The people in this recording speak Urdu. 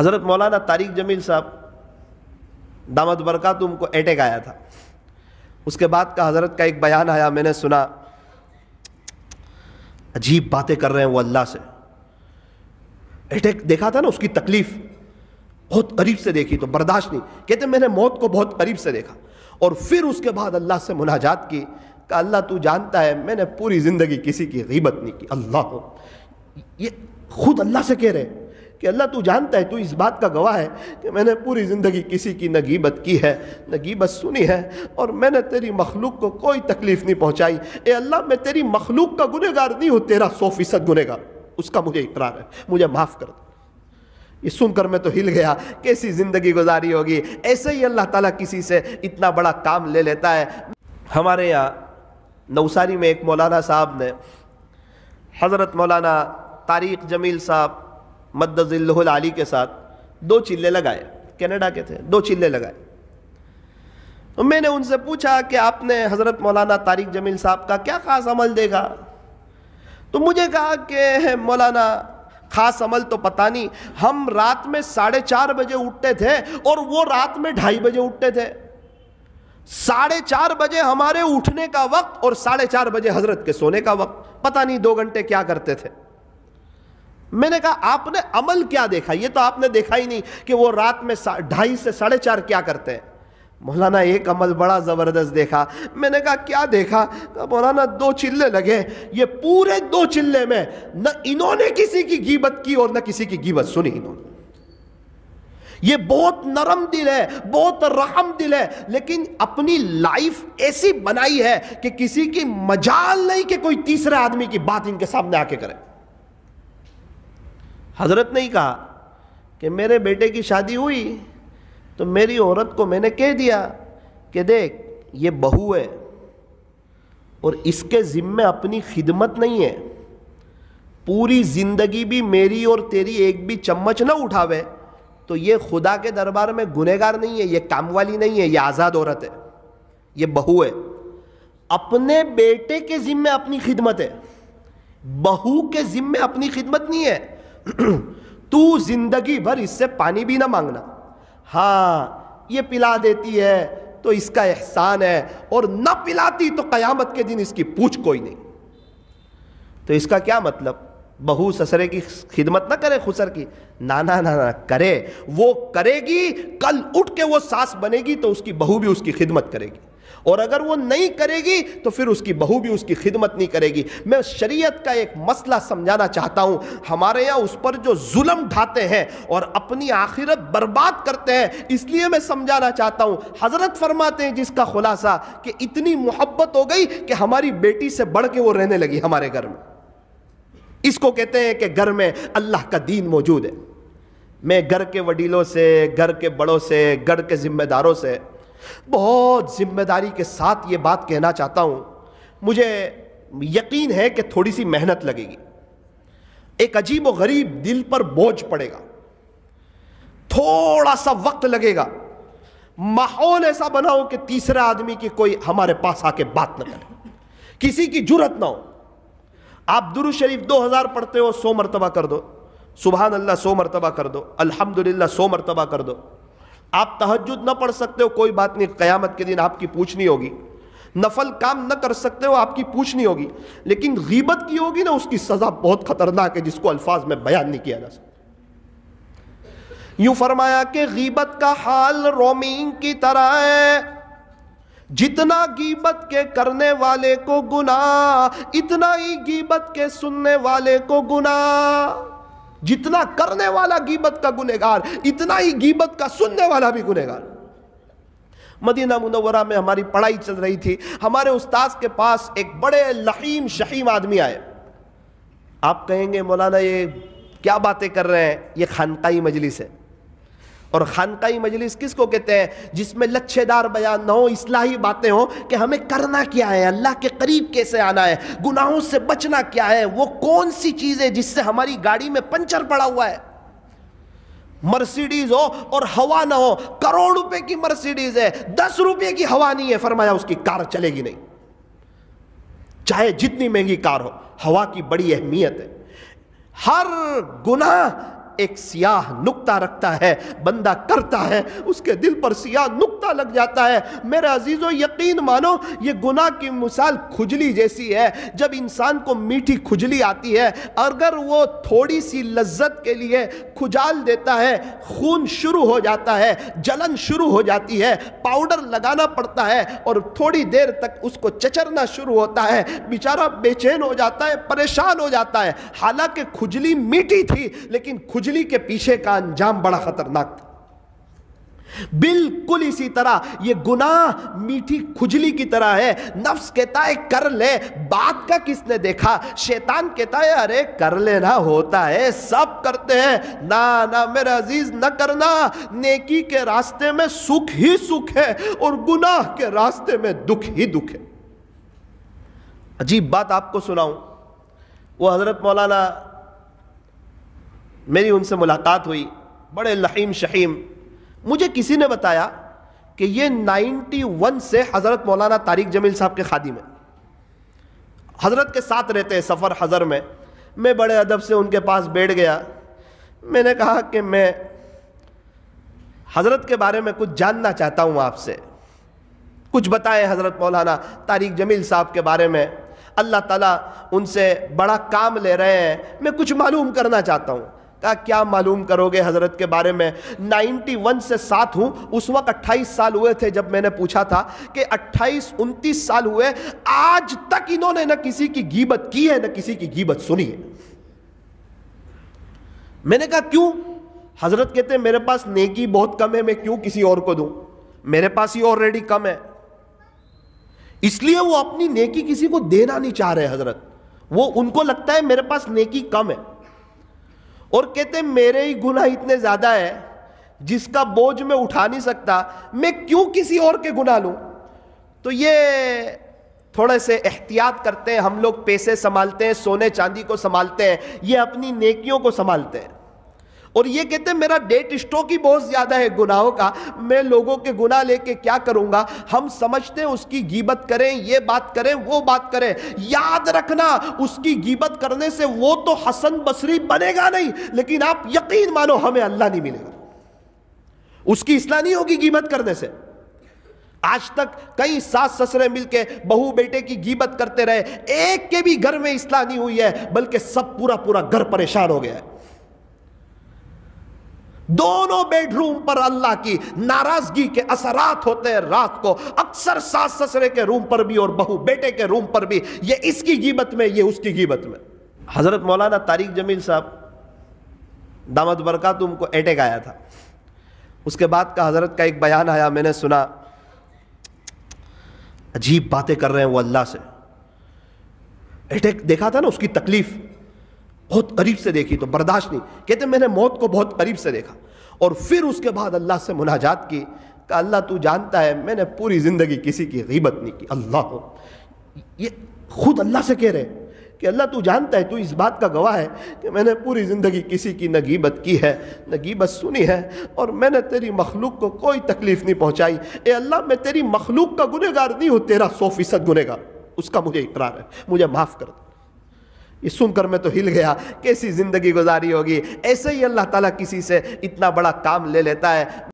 حضرت مولانا طارق جمیل صاحب دامت برکاتہم کو اٹیک آیا تھا. اس کے بعد کا حضرت کا ایک بیان آیا, میں نے سنا, عجیب باتیں کر رہے ہیں وہ اللہ سے. اٹیک دیکھا تھا نا, اس کی تکلیف بہت قریب سے دیکھی تو برداشت نہیں. کہتے میں نے موت کو بہت قریب سے دیکھا, اور پھر اس کے بعد اللہ سے مناجات کی, کہ اللہ تو جانتا ہے میں نے پوری زندگی کسی کی غیبت نہیں کی. اللہ, یہ خود اللہ سے کہہ رہے کہ اللہ تو جانتا ہے, تو اس بات کا گواہ ہے کہ میں نے پوری زندگی کسی کی نہ غیبت کی ہے نہ غیبت سنی ہے, اور میں نے تیری مخلوق کو کوئی تکلیف نہیں پہنچائی. اے اللہ, میں تیری مخلوق کا گنہگار نہیں ہوں, تیرا 100% گنہگار, اس کا مجھے اقرار ہے, مجھے معاف کر دو. یہ سن کر میں تو ہل گیا, کیسی زندگی گزاری ہوگی. ایسے ہی اللہ تعالیٰ کسی سے اتنا بڑا کام لے لیتا ہے. ہمارے یہاں نوساری میں ایک مولانا صاحب نے حضرت مولانا طارق جمیل صاحب مد ظلہ العالی کے ساتھ 2 چلے لگائے, کینیڈا کے تھے, 2 چلے لگائے. تو میں نے ان سے پوچھا کہ آپ نے حضرت مولانا طارق جمیل صاحب کا کیا خاص عمل دیکھا؟ تو مجھے کہا کہ مولانا خاص عمل تو پتہ نہیں, ہم رات میں 4:30 بجے اٹھتے تھے اور وہ رات میں 2:30 بجے اٹھتے تھے. 4:30 بجے ہمارے اٹھنے کا وقت اور 4:30 بجے حضرت کے سونے کا وقت, پتہ نہیں 2 گھنٹے کیا کرتے تھے. میں نے کہا آپ نے عمل کیا دیکھا؟ یہ تو آپ نے دیکھا ہی نہیں کہ وہ رات میں 2:30 سے 4:30 کیا کرتے ہیں. مولانا ایک عمل بڑا زبردست دیکھا. میں نے کہا کیا دیکھا؟ مولانا 2 چلے لگے, یہ پورے 2 چلے میں نہ انہوں نے کسی کی غیبت کی اور نہ کسی کی غیبت سنی انہوں نے. یہ بہت نرم دل ہے, بہت رحم دل ہے, لیکن اپنی لائف ایسی بنائی ہے کہ کسی کی مجال نہیں کہ کوئی تیسرے آدمی کی بات ان کے سامنے آ کے کرے. حضرت نے ہی کہا کہ میرے بیٹے کی شادی ہوئی تو میری عورت کو میں نے کہہ دیا کہ دیکھ یہ بہو ہے اور اس کے ذمے اپنی خدمت نہیں ہے, پوری زندگی بھی میری اور تیری ایک بھی چمچ نہ اٹھاوے تو یہ خدا کے دربار میں گنہگار نہیں ہے, یہ کام والی نہیں ہے, یہ آزاد عورت ہے, یہ بہو ہے. اپنے بیٹے کے ذمے اپنی خدمت ہے, بہو کے ذمے اپنی خدمت نہیں ہے. تو زندگی بھر اس سے پانی بھی نہ مانگنا, ہاں یہ پلا دیتی ہے تو اس کا احسان ہے, اور نہ پلاتی تو قیامت کے دن اس کی پوچھ کوئی نہیں. تو اس کا کیا مطلب؟ بہو سسرے کی خدمت نہ کرے خسر کی, نانا نانا کرے, وہ کرے گی, کل اٹھ کے وہ ساس بنے گی تو اس کی بہو بھی اس کی خدمت کرے گی, اور اگر وہ نہیں کرے گی تو پھر اس کی بہو بھی اس کی خدمت نہیں کرے گی. میں شریعت کا ایک مسئلہ سمجھانا چاہتا ہوں. ہمارے یہاں اس پر جو ظلم ڈھاتے ہیں اور اپنی آخرت برباد کرتے ہیں, اس لیے میں سمجھانا چاہتا ہوں. حضرت فرماتے ہیں جس کا خلاصہ کہ اتنی محبت ہو گئی کہ ہماری بیٹی سے بڑھ کے وہ رہنے لگی ہمارے گھر میں. اس کو کہتے ہیں کہ گھر میں اللہ کا دین موجود ہے. میں گھر کے وڈیلوں سے, گھر کے بڑوں سے, گھر کے ذمہ داروں سے بہت ذمہ داری کے ساتھ یہ بات کہنا چاہتا ہوں. مجھے یقین ہے کہ تھوڑی سی محنت لگے گی, ایک عجیب و غریب دل پر بوجھ پڑے گا, تھوڑا سا وقت لگے گا, ماحول ایسا بناؤ کہ تیسرے آدمی کی کوئی ہمارے پاس آ کے بات نہ کرے, کسی کی جرت نہ ہو. آپ درود شریف 2000 پڑھتے ہو, 100 مرتبہ کر دو. سبحان اللہ 100 مرتبہ کر دو. الحمدللہ 100 مرتبہ کر دو. آپ تہجد نہ پڑھ سکتے ہو, کوئی بات نہیں, قیامت کے دن آپ کی پوچھ نہیں ہوگی. نفل کام نہ کر سکتے ہو, آپ کی پوچھ نہیں ہوگی. لیکن غیبت کی ہوگی نا, اس کی سزا بہت خطرناک ہے, جس کو الفاظ میں بیان نہیں کیا جا سکتا. یوں فرمایا کہ غیبت کا حال رومین کی طرح ہے, جتنا غیبت کے کرنے والے کو گناہ اتنا ہی غیبت کے سننے والے کو گناہ. جتنا کرنے والا غیبت کا گنہگار, اتنا ہی غیبت کا سننے والا بھی گنہگار. مدینہ منورہ میں ہماری پڑھائی چل رہی تھی, ہمارے استاذ کے پاس ایک بڑے لحیم شحیم آدمی آئے. آپ کہیں گے مولانا یہ کیا باتیں کر رہے ہیں, یہ خانقاہی مجلس ہے. اور خانقاہی مجلس کس کو کہتے ہیں؟ جس میں لچھے دار بیان نہ ہو, اصلاحی باتیں ہوں کہ ہمیں کرنا کیا ہے, اللہ کے قریب کیسے آنا ہے, گناہوں سے بچنا کیا ہے, وہ کون سی چیز ہے جس سے ہماری گاڑی میں پنچر پڑا ہوا ہے. مرسیڈیز ہو اور ہوا نہ ہو, کروڑ روپے کی مرسیڈیز ہے, 10 روپے کی ہوا نہیں ہے, فرمایا اس کی کار چلے گی نہیں. چاہے جتنی مہنگی کار ہو, ہوا کی بڑی اہمیت ہے. ہر گناہ ایک سیاہ نقطہ رکھتا ہے، بندہ کرتا ہے، اس کے دل پر سیاہ نقطہ لگ جاتا ہے۔ میرے عزیزو یقین مانو، یہ گناہ کی مثال کھجلی جیسی ہے۔ جب انسان کو میٹھی کھجلی آتی ہے، اگر وہ تھوڑی سی لذت کے لیے کھجال دیتا ہے، خون شروع ہو جاتا ہے، جلن شروع ہو جاتی ہے، پاؤڈر لگانا پڑتا ہے اور تھوڑی دیر تک اس کو چچرنا شروع ہوتا ہے، بیچارہ بے چین ہو جاتا ہے، پریشان ہو جاتا ہے۔ حالانکہ کھجلی میٹھی تھی، لیکن کھجلی کے پیچھے کا انجام بڑا خطرناک تھا۔ بالکل اسی طرح یہ گناہ میٹھی کھجلی کی طرح ہے۔ نفس کہتا ہے کر لے، بات کا کس نے دیکھا؟ شیطان کہتا ہے ارے کر لینا ہوتا ہے، سب کرتے ہیں۔ نہ میرے عزیز، نہ کرنا۔ نیکی کے راستے میں سکھ ہی سکھ ہے اور گناہ کے راستے میں دکھ ہی دکھ ہے۔ عجیب بات آپ کو سناؤں، وہ حضرت مولانا، میری ان سے ملاقات ہوئی، بڑے لحیم شحیم۔ مجھے کسی نے بتایا کہ یہ 91 سے حضرت مولانا طارق جمیل صاحب کے خادم ہیں، حضرت کے ساتھ رہتے ہیں سفر حضر میں۔ میں بڑے ادب سے ان کے پاس بیٹھ گیا، میں نے کہا کہ میں حضرت کے بارے میں کچھ جاننا چاہتا ہوں، آپ سے کچھ بتائیں حضرت مولانا طارق جمیل صاحب کے بارے میں، اللہ تعالیٰ ان سے بڑا کام لے رہے ہیں، میں کچھ معلوم کرنا چاہتا ہوں۔ کہا کیا معلوم کرو گے حضرت کے بارے میں؟ 91 سے ساتھ ہوں، اس وقت 28 سال ہوئے تھے جب میں نے پوچھا تھا کہ 28-29 سال ہوئے، آج تک انہوں نے نہ کسی کی غیبت کی ہے نہ کسی کی غیبت سنی ہے۔ میں نے کہا کیوں؟ حضرت کہتے ہیں میرے پاس نیکی بہت کم ہے، میں کیوں کسی اور کو دوں؟ میرے پاس ہی آلریڈی کم ہے۔ اس لیے وہ اپنی نیکی کسی کو دینا نہیں چاہ رہے حضرت، وہ ان کو لگتا ہے میرے پاس نیکی کم ہے، اور کہتے ہیں میرے ہی گناہ اتنے زیادہ ہے جس کا بوجھ میں اٹھا نہیں سکتا، میں کیوں کسی اور کے گناہ لوں؟ تو یہ تھوڑے سے احتیاط کرتے ہیں ہم لوگ، پیسے سنبھالتے ہیں، سونے چاندی کو سنبھالتے ہیں، یہ اپنی نیکیوں کو سنبھالتے ہیں۔ اور یہ کہتے ہیں میرا ڈیٹ اسٹاک ہی بہت زیادہ ہے گناہوں کا، میں لوگوں کے گناہ لے کے کیا کروں گا؟ ہم سمجھتے ہیں اس کی غیبت کریں، یہ بات کریں، وہ بات کریں۔ یاد رکھنا، اس کی غیبت کرنے سے وہ تو حسن بصری بنے گا نہیں، لیکن آپ یقین مانو ہمیں اللہ نہیں ملے گا، اس کی اصلاح نہیں ہوگی غیبت کرنے سے۔ آج تک کئی ساس سسرے مل کے بہو بیٹے کی غیبت کرتے رہے، ایک کے بھی گھر میں اصلاح نہیں ہوئی ہے، بلکہ سب پورا گھر پریشان ہو گیا ہے۔ دونوں بیڈ روم پر اللہ کی ناراضگی کے اثرات ہوتے ہیں رات کو، اکثر ساس سسرے کے روم پر بھی اور بہو بیٹے کے روم پر بھی، یہ اس کی غیبت میں، یہ اس کی غیبت میں۔ حضرت مولانا طارق جمیل صاحب دامت برکاتہم کو اٹیک آیا تھا، اس کے بعد کا حضرت کا ایک بیان آیا، میں نے سنا، عجیب باتیں کر رہے ہیں وہ اللہ سے۔ اٹیک دیکھا تھا نا، اس کی تکلیف بہت قریب سے دیکھی تو برداشت نہیں، کہتے میں نے موت کو بہت قریب سے دیکھا، اور پھر اس کے بعد اللہ سے مناجات کی، کہ اللہ تو جانتا ہے میں نے پوری زندگی کسی کی غیبت نہیں کی۔ اللہ، یہ خود اللہ سے کہہ رہے کہ اللہ تو جانتا ہے، تو اس بات کا گواہ ہے کہ میں نے پوری زندگی کسی کی نہ غیبت کی ہے نہ غیبت سنی ہے، اور میں نے تیری مخلوق کو کوئی تکلیف نہیں پہنچائی۔ اے اللہ، میں تیری مخلوق کا گنہگار نہیں ہوں، تیرا 100% گنہگار، اس کا مجھے اقرار ہے، مجھے معاف کر دے۔ یہ سن کر میں تو ہل گیا، کیسی زندگی گزاری ہوگی۔ ایسے ہی اللہ تعالیٰ کسی سے اتنا بڑا کام لے لیتا ہے۔